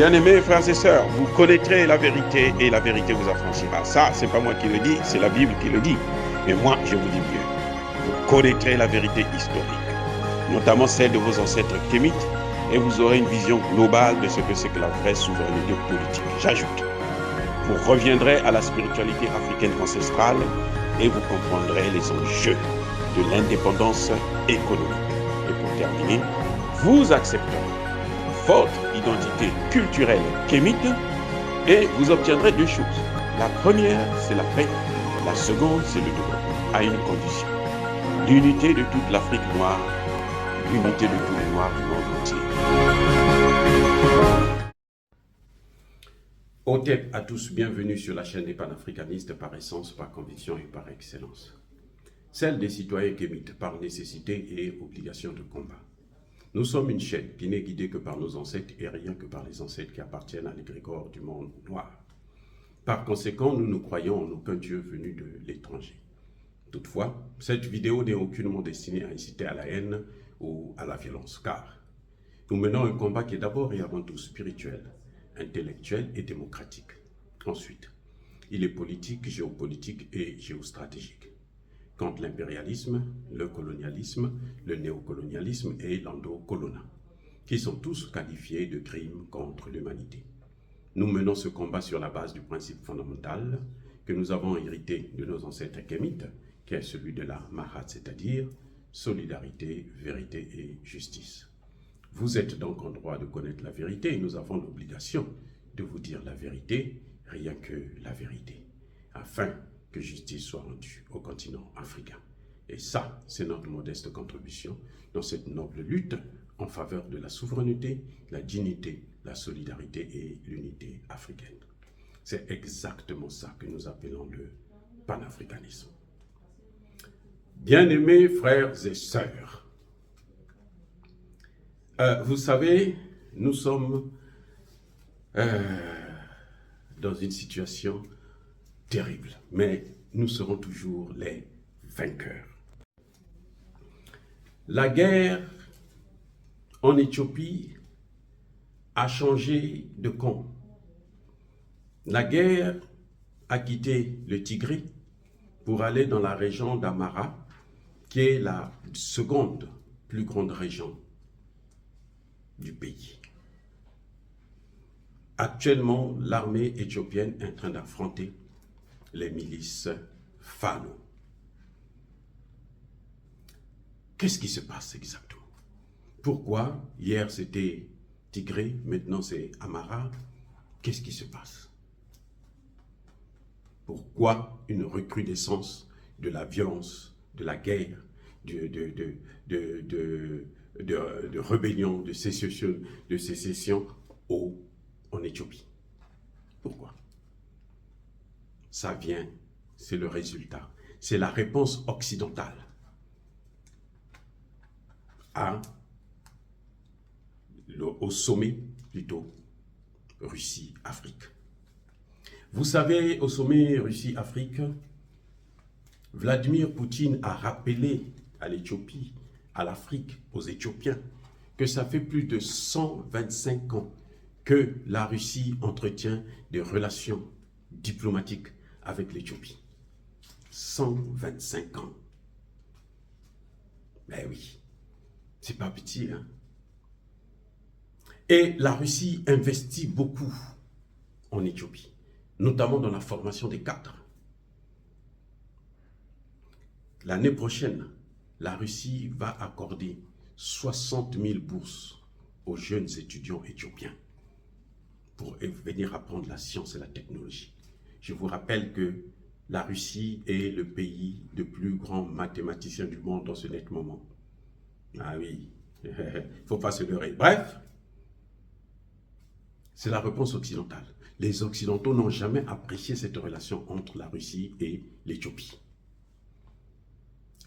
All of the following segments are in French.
Bien-aimés frères et sœurs, vous connaîtrez la vérité et la vérité vous affranchira. Ça, c'est pas moi qui le dis, c'est la Bible qui le dit. Mais moi, je vous dis mieux. Vous connaîtrez la vérité historique, notamment celle de vos ancêtres kémites, et vous aurez une vision globale de ce que c'est que la vraie souveraineté politique. J'ajoute, vous reviendrez à la spiritualité africaine ancestrale et vous comprendrez les enjeux de l'indépendance économique. Et pour terminer, vous accepterez votre identité culturelle kémite et vous obtiendrez deux choses. La première, c'est la paix. La seconde, c'est le développement, à une condition. L'unité de toute l'Afrique noire, l'unité de tous les Noirs du monde entier. Otep à tous, bienvenue sur la chaîne des panafricanistes par essence, par conviction et par excellence. Celle des citoyens kémites par nécessité et obligation de combat. Nous sommes une chaîne qui n'est guidée que par nos ancêtres et rien que par les ancêtres qui appartiennent à l'égrégore du monde noir. Par conséquent, nous ne croyons en aucun Dieu venu de l'étranger. Toutefois, cette vidéo n'est aucunement destinée à inciter à la haine ou à la violence, car nous menons un combat qui est d'abord et avant tout spirituel, intellectuel et démocratique. Ensuite, il est politique, géopolitique et géostratégique. Contre l'impérialisme, le colonialisme, le néocolonialisme et l'endocolonat, qui sont tous qualifiés de crimes contre l'humanité. Nous menons ce combat sur la base du principe fondamental que nous avons hérité de nos ancêtres kémites, qui est celui de la Mahat, c'est-à-dire solidarité, vérité et justice. Vous êtes donc en droit de connaître la vérité et nous avons l'obligation de vous dire la vérité, rien que la vérité, afin que justice soit rendue au continent africain. Et ça, c'est notre modeste contribution dans cette noble lutte en faveur de la souveraineté, la dignité, la solidarité et l'unité africaine. C'est exactement ça que nous appelons le panafricanisme. Bien-aimés frères et sœurs, vous savez, nous sommes dans une situation terrible, mais nous serons toujours les vainqueurs. La guerre en Éthiopie a changé de camp. La guerre a quitté le Tigré pour aller dans la région d'Amara, qui est la seconde plus grande région du pays. Actuellement, l'armée éthiopienne est en train d'affronter les milices Fano. Qu'est-ce qui se passe exactement? Pourquoi hier c'était Tigré, maintenant c'est Amara? Qu'est-ce qui se passe? Pourquoi une recrudescence de la violence, de la guerre, de rébellion, de sécession en Éthiopie? Pourquoi? Ça vient, c'est le résultat, c'est la réponse occidentale au sommet, plutôt, Russie-Afrique. Vous savez, au sommet Russie-Afrique, Vladimir Poutine a rappelé à l'Éthiopie, à l'Afrique, aux Éthiopiens, que ça fait plus de 125 ans que la Russie entretient des relations diplomatiques avec l'Éthiopie. 125 ans. Ben oui, c'est pas petit, hein. Et la Russie investit beaucoup en Éthiopie, notamment dans la formation des cadres. L'année prochaine, la Russie va accorder 60 000 bourses aux jeunes étudiants éthiopiens pour venir apprendre la science et la technologie. Je vous rappelle que la Russie est le pays le plus grand mathématicien du monde dans ce net moment. Ah oui, il ne faut pas se leurrer. Bref, c'est la réponse occidentale. Les Occidentaux n'ont jamais apprécié cette relation entre la Russie et l'Éthiopie.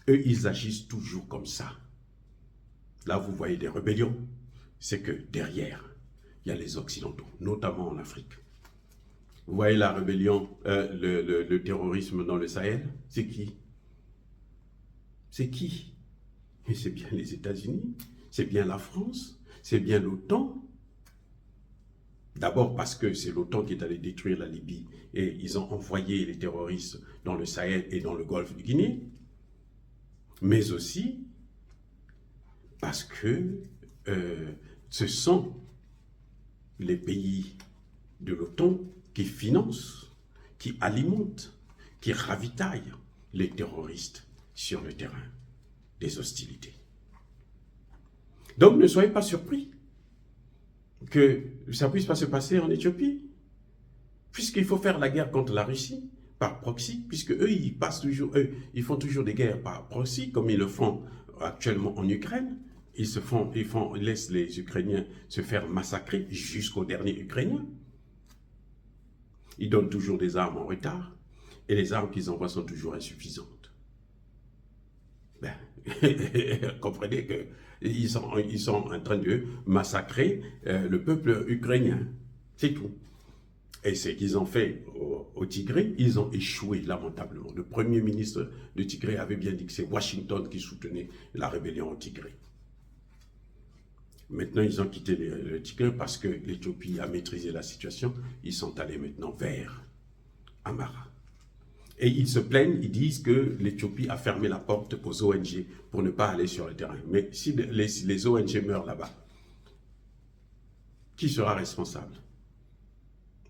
Eux, ils agissent toujours comme ça. Là, vous voyez des rébellions. C'est que derrière, il y a les Occidentaux, notamment en Afrique. Vous voyez la rébellion, le terrorisme dans le Sahel, c'est qui? C'est qui? Et c'est bien les États-Unis, c'est bien la France, c'est bien l'OTAN. D'abord parce que c'est l'OTAN qui est allé détruire la Libye et ils ont envoyé les terroristes dans le Sahel et dans le golfe de Guinée, mais aussi parce que ce sont les pays de l'OTAN qui financent, qui alimentent, qui ravitaillent les terroristes sur le terrain des hostilités. Donc ne soyez pas surpris que ça puisse pas se passer en Éthiopie, puisqu'il faut faire la guerre contre la Russie par proxy, puisque eux, ils font toujours des guerres par proxy, comme ils le font actuellement en Ukraine. Ils laissent les Ukrainiens se faire massacrer jusqu'au dernier Ukrainien. Ils donnent toujours des armes en retard, et les armes qu'ils envoient sont toujours insuffisantes. Ben, comprenez qu'ils sont en train de massacrer le peuple ukrainien. C'est tout. Et ce qu'ils ont fait au Tigré, ils ont échoué lamentablement. Le premier ministre de Tigré avait bien dit que c'est Washington qui soutenait la rébellion au Tigré. Maintenant, ils ont quitté le Tigré parce que l'Éthiopie a maîtrisé la situation. Ils sont allés maintenant vers Amara. Et ils se plaignent, ils disent que l'Éthiopie a fermé la porte aux ONG pour ne pas aller sur le terrain. Mais si les ONG meurent là-bas, qui sera responsable?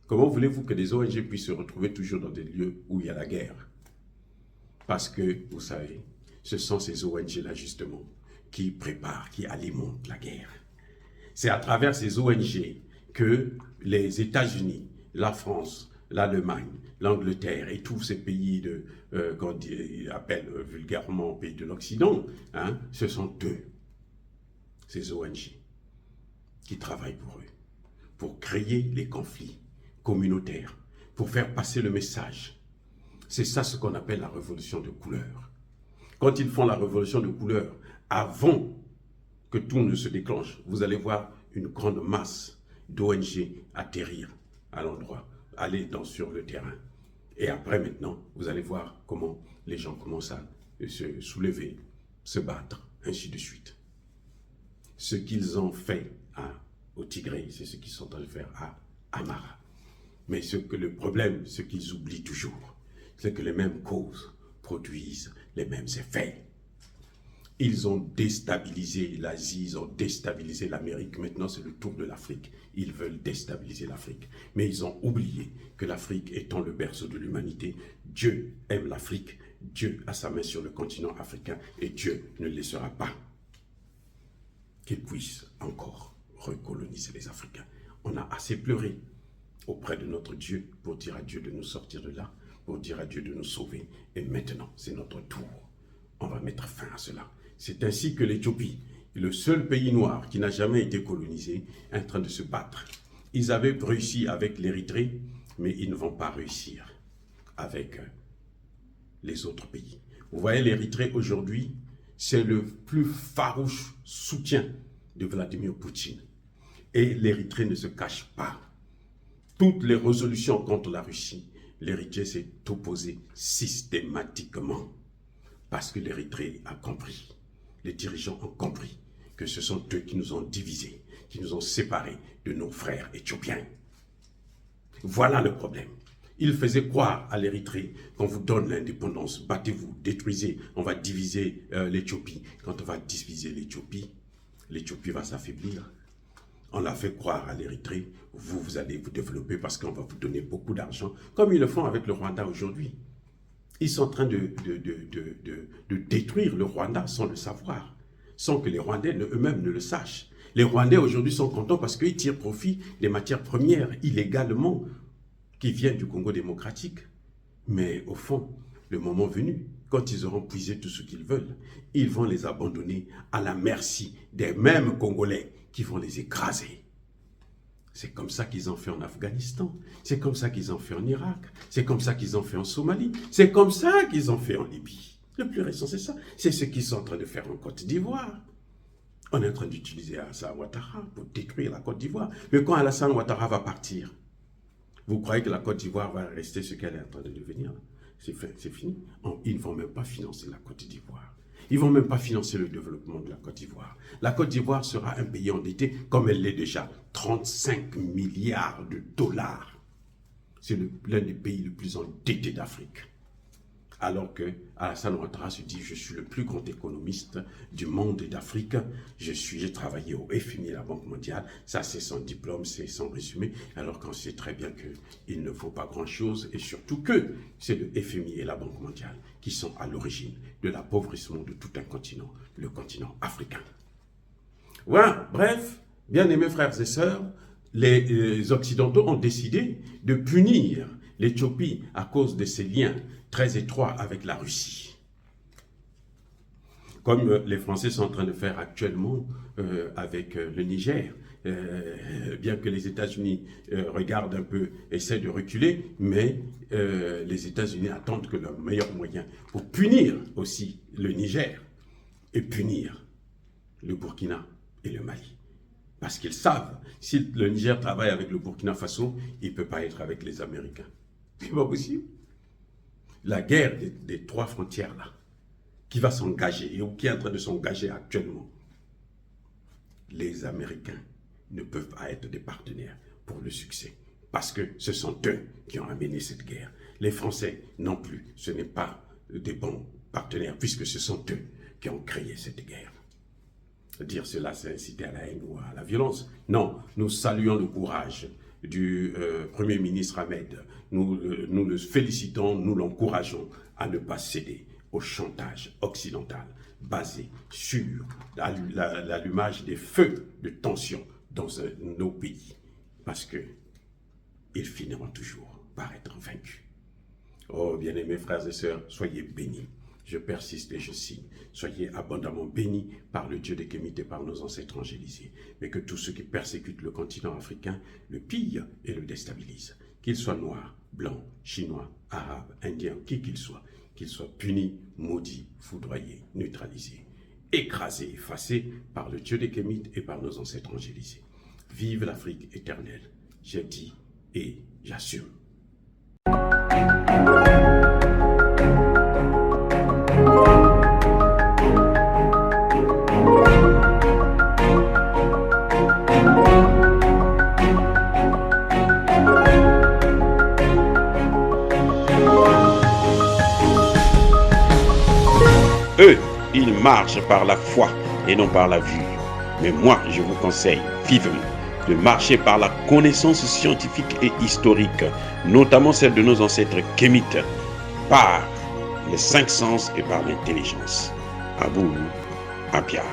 Comment voulez-vous que des ONG puissent se retrouver toujours dans des lieux où il y a la guerre? Parce que, vous savez, ce sont ces ONG-là justement qui préparent, qui alimentent la guerre. C'est à travers ces ONG que les États-Unis, la France, l'Allemagne, l'Angleterre et tous ces pays qu'on appelle vulgairement pays de l'Occident, hein, ce sont eux, ces ONG, qui travaillent pour eux, pour créer les conflits communautaires, pour faire passer le message. C'est ça ce qu'on appelle la révolution de couleur. Quand ils font la révolution de couleur, avant que tout ne se déclenche, vous allez voir une grande masse d'ONG atterrir à l'endroit, aller sur le terrain. Et après maintenant, vous allez voir comment les gens commencent à se soulever, se battre, ainsi de suite. Ce qu'ils ont fait au Tigré, c'est ce qu'ils sont en train de faire à Amara. Mais le problème, ce qu'ils oublient toujours, c'est que les mêmes causes produisent les mêmes effets. Ils ont déstabilisé l'Asie, ils ont déstabilisé l'Amérique. Maintenant, c'est le tour de l'Afrique. Ils veulent déstabiliser l'Afrique. Mais ils ont oublié que l'Afrique étant le berceau de l'humanité, Dieu aime l'Afrique, Dieu a sa main sur le continent africain et Dieu ne laissera pas qu'il puisse encore recoloniser les Africains. On a assez pleuré auprès de notre Dieu pour dire à Dieu de nous sortir de là, pour dire à Dieu de nous sauver. Et maintenant, c'est notre tour. On va mettre fin à cela. C'est ainsi que l'Éthiopie, le seul pays noir qui n'a jamais été colonisé, est en train de se battre. Ils avaient réussi avec l'Érythrée, mais ils ne vont pas réussir avec les autres pays. Vous voyez, l'Érythrée aujourd'hui, c'est le plus farouche soutien de Vladimir Poutine. Et l'Érythrée ne se cache pas. Toutes les résolutions contre la Russie, l'Érythrée s'est opposée systématiquement. Parce que l'Érythrée a compris, les dirigeants ont compris que ce sont eux qui nous ont divisés, qui nous ont séparés de nos frères éthiopiens. Voilà le problème. Ils faisaient croire à l'Érythrée qu'on vous donne l'indépendance, battez-vous, détruisez, on va diviser l'Éthiopie. Quand on va diviser l'Éthiopie va s'affaiblir. On l'a fait croire à l'Érythrée, vous allez vous développer parce qu'on va vous donner beaucoup d'argent, comme ils le font avec le Rwanda aujourd'hui. Ils sont en train de détruire le Rwanda sans le savoir, sans que les Rwandais eux-mêmes ne le sachent. Les Rwandais aujourd'hui sont contents parce qu'ils tirent profit des matières premières illégalement qui viennent du Congo démocratique. Mais au fond, le moment venu, quand ils auront puisé tout ce qu'ils veulent, ils vont les abandonner à la merci des mêmes Congolais qui vont les écraser. C'est comme ça qu'ils ont fait en Afghanistan, c'est comme ça qu'ils ont fait en Irak, c'est comme ça qu'ils ont fait en Somalie, c'est comme ça qu'ils ont fait en Libye. Le plus récent, c'est ça. C'est ce qu'ils sont en train de faire en Côte d'Ivoire. On est en train d'utiliser Alassane Ouattara pour détruire la Côte d'Ivoire. Mais quand Alassane Ouattara va partir, vous croyez que la Côte d'Ivoire va rester ce qu'elle est en train de devenir? C'est fini. Ils ne vont même pas financer la Côte d'Ivoire. Ils ne vont même pas financer le développement de la Côte d'Ivoire. La Côte d'Ivoire sera un pays endetté, comme elle l'est déjà, 35 milliards de dollars. C'est l'un des pays les plus endettés d'Afrique. Alors que Alassane Ouattara se dit « Je suis le plus grand économiste du monde et d'Afrique. J'ai travaillé au FMI et la Banque mondiale. » Ça, c'est son diplôme, c'est son résumé. Alors qu'on sait très bien qu'il ne faut pas grand-chose et surtout que c'est le FMI et la Banque mondiale qui sont à l'origine de l'appauvrissement de tout un continent, le continent africain. Voilà, bref, bien-aimés frères et sœurs, les Occidentaux ont décidé de punir l'Éthiopie à cause de ses liens très étroits avec la Russie. Comme les Français sont en train de faire actuellement avec le Niger, bien que les États-Unis regardent un peu, essaient de reculer, mais les États-Unis attendent que leur meilleur moyen pour punir aussi le Niger et punir le Burkina et le Mali. Parce qu'ils savent, si le Niger travaille avec le Burkina Faso, il ne peut pas être avec les Américains. C'est pas possible. La guerre des trois frontières là, qui va s'engager, ou qui est en train de s'engager actuellement, les Américains ne peuvent pas être des partenaires pour le succès. Parce que ce sont eux qui ont amené cette guerre. Les Français non plus, ce n'est pas des bons partenaires, puisque ce sont eux qui ont créé cette guerre. Dire cela, c'est inciter à la haine ou à la violence. Non, nous saluons le courage du Premier ministre Ahmed. Nous le félicitons, nous l'encourageons à ne pas céder au chantage occidental basé sur l'allumage des feux de tension dans nos pays. Parce qu'ils finiront toujours par être vaincus. Oh, bien-aimés frères et sœurs, soyez bénis. Je persiste et je signe. Soyez abondamment bénis par le Dieu des Kémites et par nos ancêtres angélisés. Mais que tous ceux qui persécutent le continent africain le pillent et le déstabilisent. Qu'ils soient noirs, blancs, chinois, arabes, indiens, qui qu'ils soient punis, maudits, foudroyés, neutralisés, écrasés, effacés par le Dieu des Kémites et par nos ancêtres angélisés. Vive l'Afrique éternelle. J'ai dit et j'assume. Eux, ils marchent par la foi et non par la vue. Mais moi, je vous conseille vivement de marcher par la connaissance scientifique et historique, notamment celle de nos ancêtres kémites, par les cinq sens et par l'intelligence. Abou Abia.